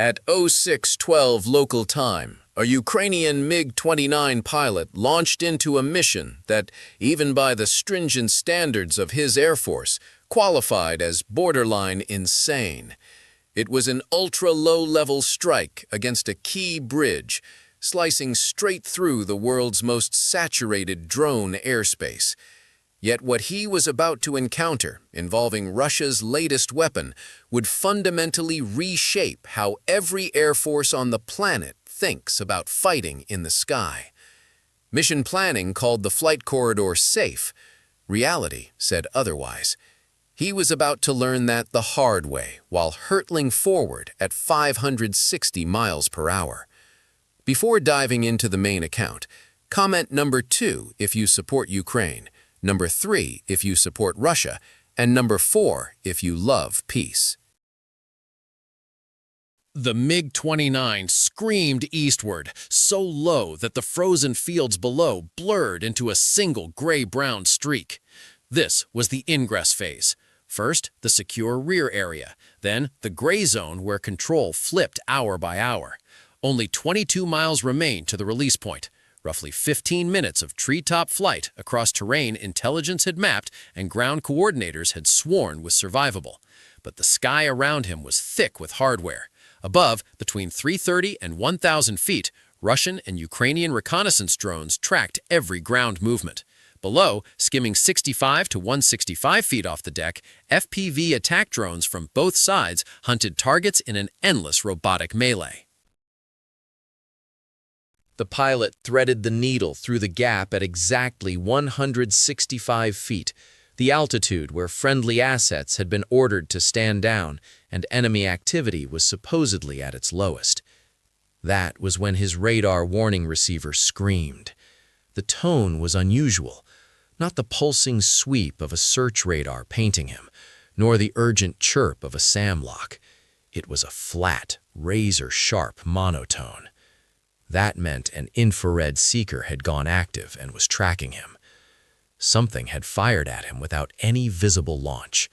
At 0612 local time, a Ukrainian MiG-29 pilot launched into a mission that, even by the stringent standards of his Air Force, qualified as borderline insane. It was an ultra-low-level strike against a key bridge, slicing straight through the world's most saturated drone airspace. Yet what he was about to encounter, involving Russia's latest weapon, would fundamentally reshape how every air force on the planet thinks about fighting in the sky. Mission planning called the flight corridor safe. Reality said otherwise. He was about to learn that the hard way while hurtling forward at 560 miles per hour. Before diving into the main account, comment number 2 if you support Ukraine, number 3 if you support Russia, and number 4 if you love peace. The MiG-29 screamed eastward, so low that the frozen fields below blurred into a single gray-brown streak. This was the ingress phase. First, the secure rear area, then the gray zone where control flipped hour by hour. Only 22 miles remained to the release point, roughly 15 minutes of treetop flight across terrain intelligence had mapped and ground coordinators had sworn was survivable. But the sky around him was thick with hardware. Above, between 330 and 1,000 feet, Russian and Ukrainian reconnaissance drones tracked every ground movement. Below, skimming 65 to 165 feet off the deck, FPV attack drones from both sides hunted targets in an endless robotic melee. The pilot threaded the needle through the gap at exactly 165 feet, the altitude where friendly assets had been ordered to stand down and enemy activity was supposedly at its lowest. That was when his radar warning receiver screamed. The tone was unusual, not the pulsing sweep of a search radar painting him, nor the urgent chirp of a SAM lock. It was a flat, razor-sharp monotone. That meant an infrared seeker had gone active and was tracking him. Something had fired at him without any visible launch.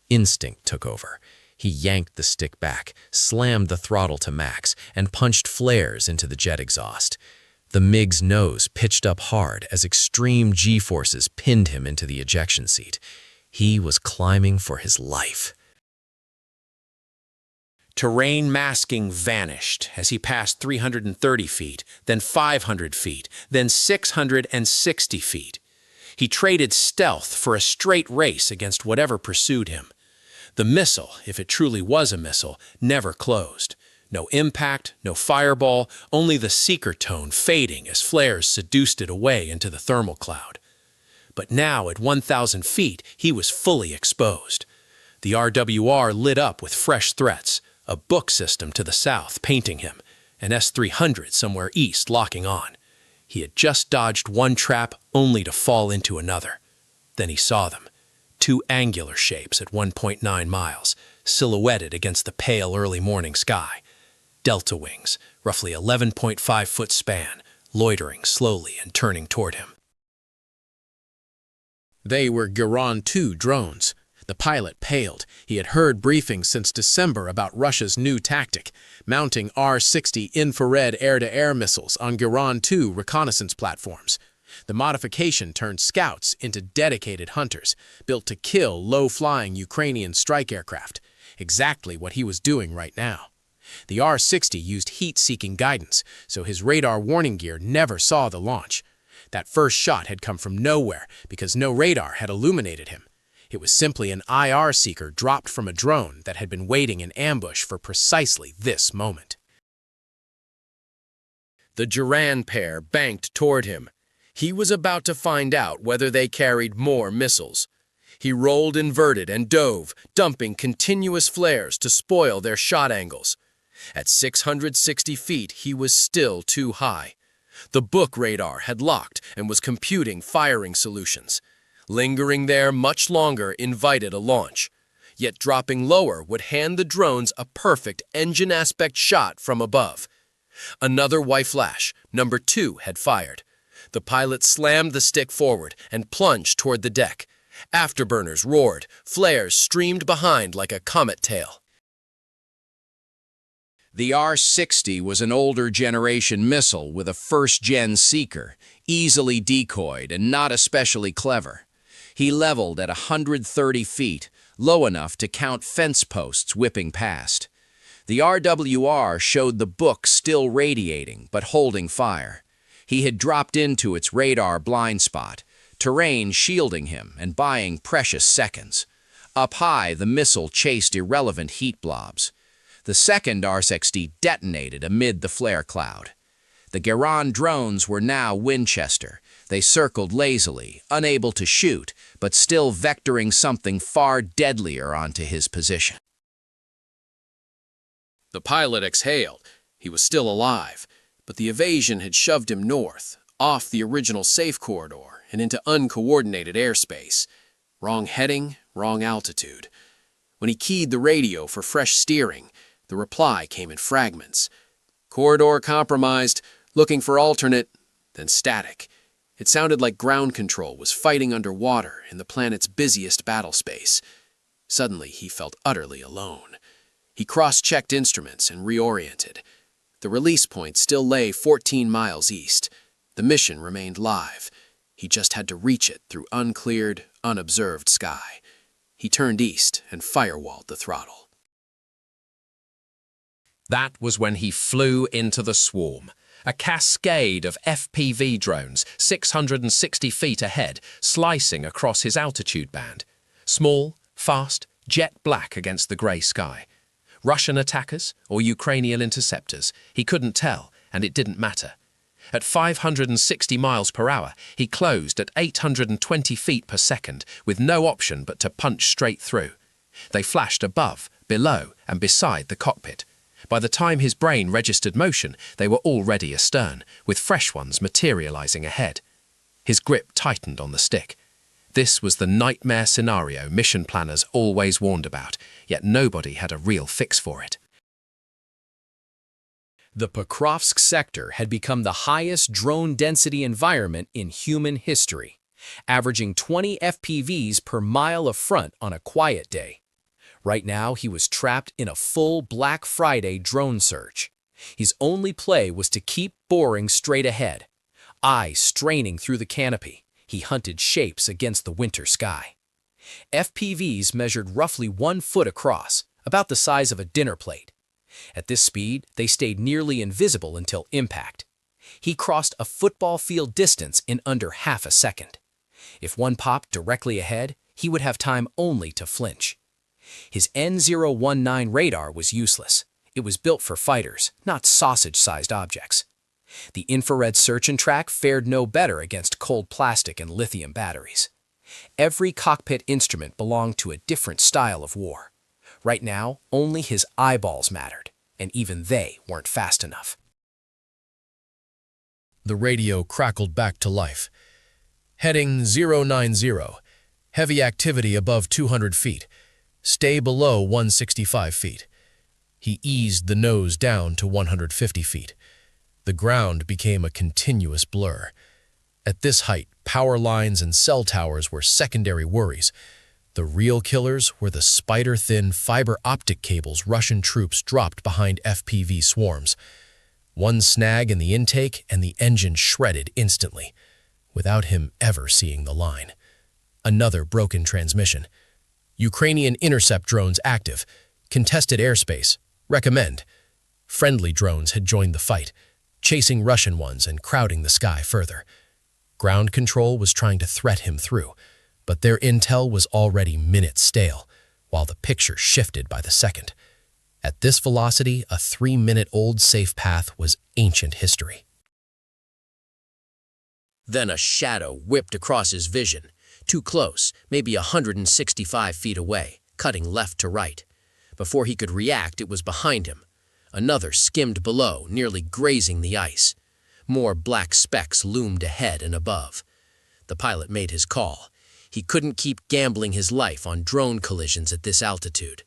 Instinct took over. He yanked the stick back, slammed the throttle to max, and punched flares into the jet exhaust. The MiG's nose pitched up hard as extreme G-forces pinned him into the ejection seat. He was climbing for his life. Terrain masking vanished as he passed 330 feet, then 500 feet, then 660 feet. He traded stealth for a straight race against whatever pursued him. The missile, if it truly was a missile, never closed. No impact, no fireball, only the seeker tone fading as flares seduced it away into the thermal cloud. But now, at 1,000 feet, he was fully exposed. The RWR lit up with fresh threats, a book system to the south painting him, an S-300 somewhere east locking on. He had just dodged one trap only to fall into another. Then he saw them. 2 angular shapes at 1.9 miles, silhouetted against the pale early morning sky. Delta wings, roughly 11.5-foot span, loitering slowly and turning toward him. They were Geron-2 drones. The pilot paled. He had heard briefings since December about Russia's new tactic, mounting R-60 infrared air-to-air missiles on Geron-2 reconnaissance platforms. The modification turned scouts into dedicated hunters, built to kill low-flying Ukrainian strike aircraft, exactly what he was doing right now. The R-60 used heat-seeking guidance, so his radar warning gear never saw the launch. That first shot had come from nowhere because no radar had illuminated him. It was simply an IR seeker dropped from a drone that had been waiting in ambush for precisely this moment. The Duran pair banked toward him. He was about to find out whether they carried more missiles. He rolled inverted and dove, dumping continuous flares to spoil their shot angles. At 660 feet, he was still too high. The book radar had locked and was computing firing solutions. Lingering there much longer invited a launch. Yet dropping lower would hand the drones a perfect engine aspect shot from above. Another white flash, number 2, had fired. The pilot slammed the stick forward and plunged toward the deck. Afterburners roared, flares streamed behind like a comet tail. The R-60 was an older generation missile with a first-gen seeker, easily decoyed and not especially clever. He leveled at 130 feet, low enough to count fence posts whipping past. The RWR showed the book still radiating but holding fire. He had dropped into its radar blind spot, terrain shielding him and buying precious seconds. Up high, the missile chased irrelevant heat blobs. The second R-60 detonated amid the flare cloud. The Garand drones were now Winchester. They circled lazily, unable to shoot, but still vectoring something far deadlier onto his position. The pilot exhaled. He was still alive, but the evasion had shoved him north, off the original safe corridor and into uncoordinated airspace. Wrong heading, wrong altitude. When he keyed the radio for fresh steering, the reply came in fragments. Corridor compromised, looking for alternate, then static. It sounded like ground control was fighting underwater in the planet's busiest battle space. Suddenly, he felt utterly alone. He cross-checked instruments and reoriented. The release point still lay 14 miles east. The mission remained live. He just had to reach it through uncleared, unobserved sky. He turned east and firewalled the throttle. That was when he flew into the swarm. A cascade of FPV drones 660 feet ahead, slicing across his altitude band. Small, fast, jet black against the grey sky. Russian attackers or Ukrainian interceptors, he couldn't tell, and it didn't matter. At 560 miles per hour, he closed at 820 feet per second, with no option but to punch straight through. They flashed above, below, and beside the cockpit. By the time his brain registered motion, they were already astern, with fresh ones materializing ahead. His grip tightened on the stick. This was the nightmare scenario mission planners always warned about, yet nobody had a real fix for it. The Pokrovsk sector had become the highest drone density environment in human history, averaging 20 FPVs per mile of front on a quiet day. Right now, he was trapped in a full Black Friday drone search. His only play was to keep boring straight ahead. Eyes straining through the canopy, he hunted shapes against the winter sky. FPVs measured roughly 1 foot across, about the size of a dinner plate. At this speed, they stayed nearly invisible until impact. He crossed a football field distance in under half a second. If one popped directly ahead, he would have time only to flinch. His N019 radar was useless. It was built for fighters, not sausage-sized objects. The infrared search and track fared no better against cold plastic and lithium batteries. Every cockpit instrument belonged to a different style of war. Right now, only his eyeballs mattered, and even they weren't fast enough. The radio crackled back to life. Heading 090. Heavy activity above 200 feet. Stay below 165 feet. He eased the nose down to 150 feet. The ground became a continuous blur. At this height, power lines and cell towers were secondary worries. The real killers were the spider-thin fiber optic cables Russian troops dropped behind FPV swarms. One snag in the intake and the engine shredded instantly, without him ever seeing the line. Another broken transmission. Ukrainian intercept drones active. Contested airspace. Recommend. Friendly drones had joined the fight, chasing Russian ones and crowding the sky further. Ground control was trying to threat him through, but their intel was already minutes stale, while the picture shifted by the second. At this velocity, a 3-minute-old safe path was ancient history. Then a shadow whipped across his vision, too close, maybe 165 feet away, cutting left to right. Before he could react, it was behind him. Another skimmed below, nearly grazing the ice. More black specks loomed ahead and above. The pilot made his call. He couldn't keep gambling his life on drone collisions at this altitude.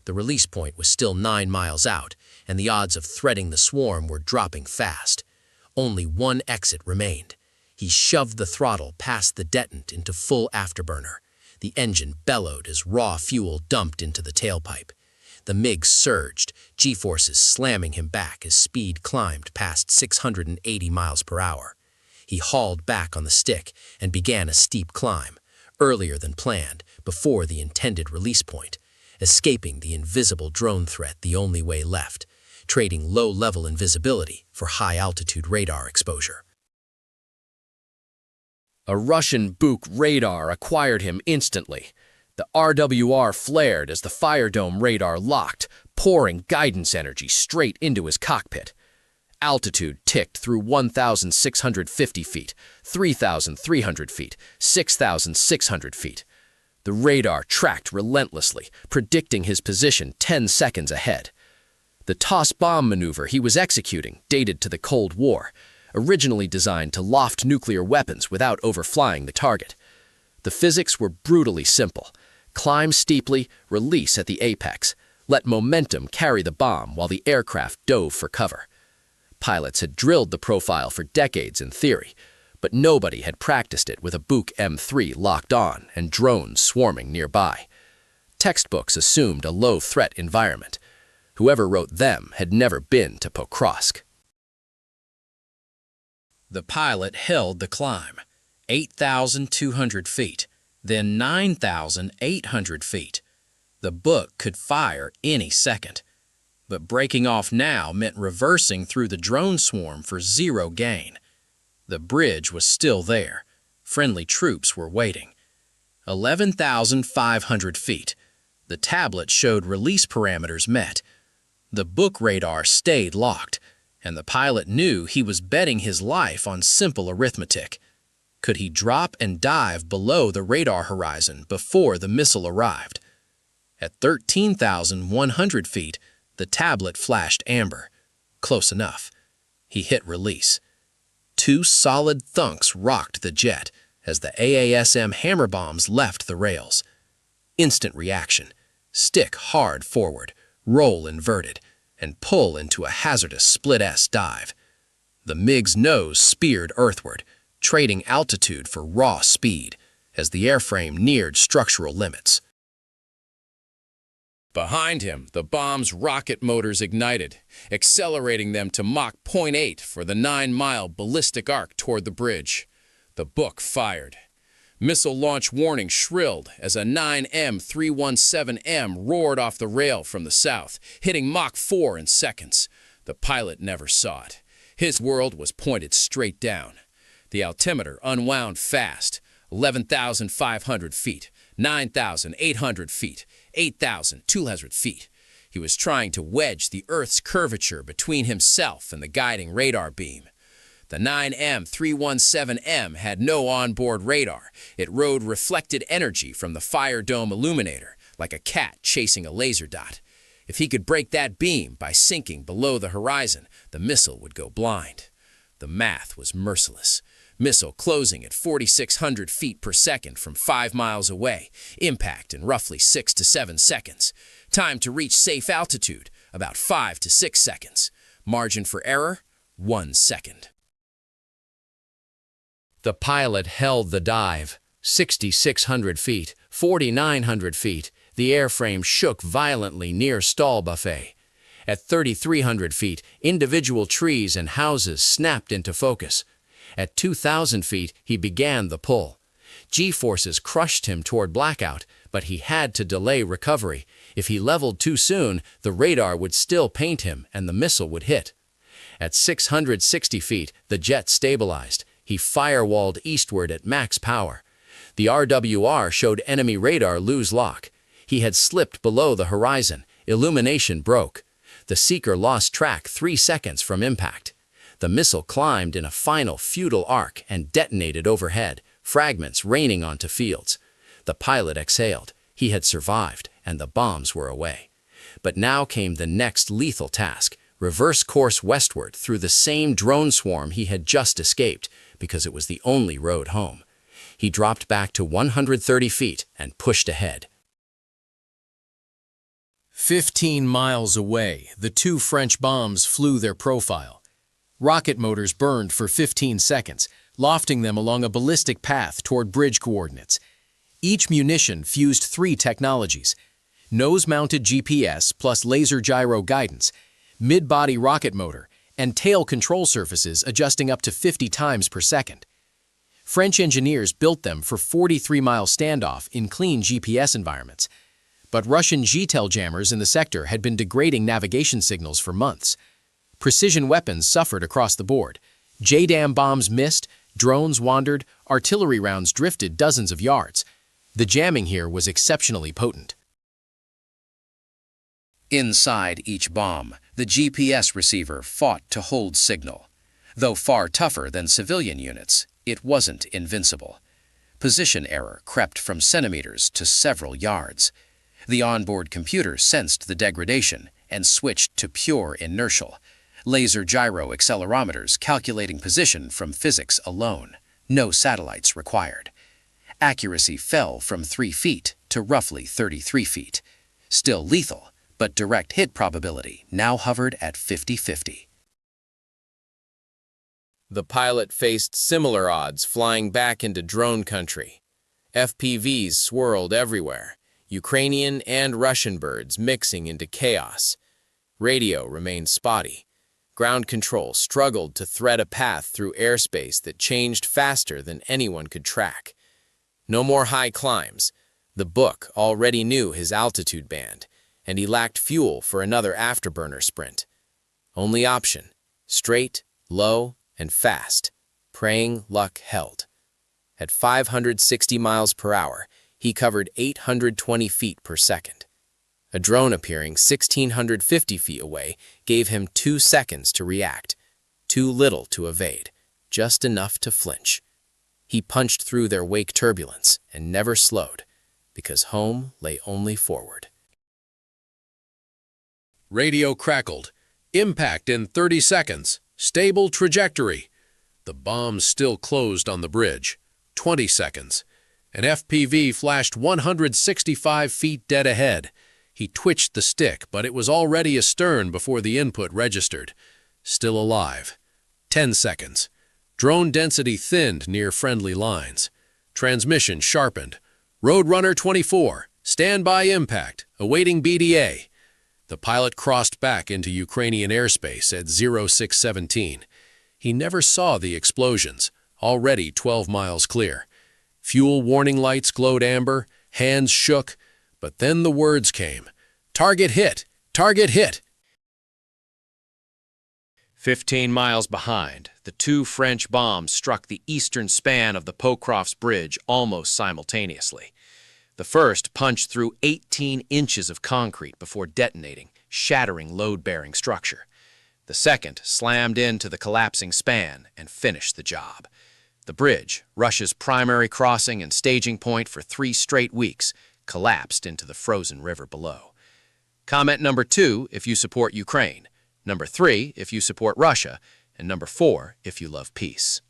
The release point was still 9 miles out, and the odds of threading the swarm were dropping fast. Only one exit remained. He shoved the throttle past the detonant into full afterburner. The engine bellowed as raw fuel dumped into the tailpipe. The MiG surged, G-forces slamming him back as speed climbed past 680 miles per hour. He hauled back on the stick and began a steep climb, earlier than planned, before the intended release point, escaping the invisible drone threat the only way left, trading low-level invisibility for high-altitude radar exposure. A Russian Buk radar acquired him instantly. The RWR flared as the Fire Dome radar locked, pouring guidance energy straight into his cockpit. Altitude ticked through 1,650 feet, 3,300 feet, 6,600 feet. The radar tracked relentlessly, predicting his position 10 seconds ahead. The toss bomb maneuver he was executing dated to the Cold War, originally designed to loft nuclear weapons without overflying the target. The physics were brutally simple. Climb steeply, release at the apex. Let momentum carry the bomb while the aircraft dove for cover. Pilots had drilled the profile for decades in theory, but nobody had practiced it with a Buk M3 locked on and drones swarming nearby. Textbooks assumed a low-threat environment. Whoever wrote them had never been to Pokrovsk. The pilot held the climb, 8,200 feet, then 9,800 feet. The Buk could fire any second. But breaking off now meant reversing through the drone swarm for zero gain. The bridge was still there. Friendly troops were waiting. 11,500 feet. The tablet showed release parameters met. The Buk radar stayed locked, and the pilot knew he was betting his life on simple arithmetic. Could he drop and dive below the radar horizon before the missile arrived? At 13,100 feet, the tablet flashed amber. Close enough. He hit release. 2 solid thunks rocked the jet as the AASM Hammer bombs left the rails. Instant reaction. Stick hard forward, roll inverted, and pull into a hazardous split-S dive. The MiG's nose speared earthward, trading altitude for raw speed as the airframe neared structural limits. Behind him, the bomb's rocket motors ignited, accelerating them to Mach 0.8 for the 9-mile ballistic arc toward the bridge. The Buk fired. Missile launch warning shrilled as a 9M317M roared off the rail from the south, hitting Mach 4 in seconds. The pilot never saw it. His world was pointed straight down. The altimeter unwound fast. 11,500 feet, 9,800 feet, 8,200 feet. He was trying to wedge the Earth's curvature between himself and the guiding radar beam. The 9M317M had no onboard radar. It rode reflected energy from the Fire Dome illuminator, like a cat chasing a laser dot. If he could break that beam by sinking below the horizon, the missile would go blind. The math was merciless. Missile closing at 4,600 feet per second from 5 miles away. Impact in roughly 6 to 7 seconds. Time to reach safe altitude, about 5 to 6 seconds. Margin for error, 1 second. The pilot held the dive. 6,600 feet, 4,900 feet. The airframe shook violently near stall buffet. At 3,300 feet, individual trees and houses snapped into focus. At 2,000 feet, he began the pull. G-forces crushed him toward blackout, but he had to delay recovery. If he leveled too soon, the radar would still paint him and the missile would hit. At 660 feet, the jet stabilized. He firewalled eastward at max power. The RWR showed enemy radar lose lock. He had slipped below the horizon. Illumination broke. The seeker lost track 3 seconds from impact. The missile climbed in a final futile arc and detonated overhead, fragments raining onto fields. The pilot exhaled. He had survived, and the bombs were away. But now came the next lethal task: reverse course westward through the same drone swarm he had just escaped, because it was the only road home. He dropped back to 130 feet and pushed ahead. 15 miles away, the 2 French bombs flew their profile. Rocket motors burned for 15 seconds, lofting them along a ballistic path toward bridge coordinates. Each munition fused 3 technologies: nose-mounted GPS plus laser gyro guidance, mid-body rocket motor, and tail control surfaces adjusting up to 50 times per second. French engineers built them for 43-mile standoff in clean GPS environments. But Russian GTEL jammers in the sector had been degrading navigation signals for months. Precision weapons suffered across the board. JDAM bombs missed, drones wandered, artillery rounds drifted dozens of yards. The jamming here was exceptionally potent. Inside each bomb, the GPS receiver fought to hold signal. Though far tougher than civilian units, it wasn't invincible. Position error crept from centimeters to several yards. The onboard computer sensed the degradation and switched to pure inertial. Laser gyro accelerometers calculating position from physics alone. No satellites required. Accuracy fell from 3 feet to roughly 33 feet. Still lethal, but direct hit probability now hovered at 50-50. The pilot faced similar odds flying back into drone country. FPVs swirled everywhere, Ukrainian and Russian birds mixing into chaos. Radio remained spotty. Ground control struggled to thread a path through airspace that changed faster than anyone could track. No more high climbs. The book already knew his altitude band, and he lacked fuel for another afterburner sprint. Only option, straight, low, and fast, praying luck held. At 560 miles per hour, he covered 820 feet per second. A drone appearing 1,650 feet away gave him 2 seconds to react. Too little to evade, just enough to flinch. He punched through their wake turbulence and never slowed, because home lay only forward. Radio crackled. Impact in 30 seconds. Stable trajectory. The bomb still closed on the bridge. 20 seconds. An FPV flashed 165 feet dead ahead. He twitched the stick, but it was already astern before the input registered. Still alive. 10 seconds. Drone density thinned near friendly lines. Transmission sharpened. Roadrunner 24. Standby impact. Awaiting BDA. The pilot crossed back into Ukrainian airspace at 0617. He never saw the explosions, already 12 miles clear. Fuel warning lights glowed amber, hands shook, but then the words came. Target hit! Target hit! 15 miles behind, the 2 French bombs struck the eastern span of the Pokrovsk Bridge almost simultaneously. The first punched through 18 inches of concrete before detonating, shattering load-bearing structure. The second slammed into the collapsing span and finished the job. The bridge, Russia's primary crossing and staging point for 3 straight weeks, collapsed into the frozen river below. Comment number 2 if you support Ukraine, number 3 if you support Russia, and number 4 if you love peace.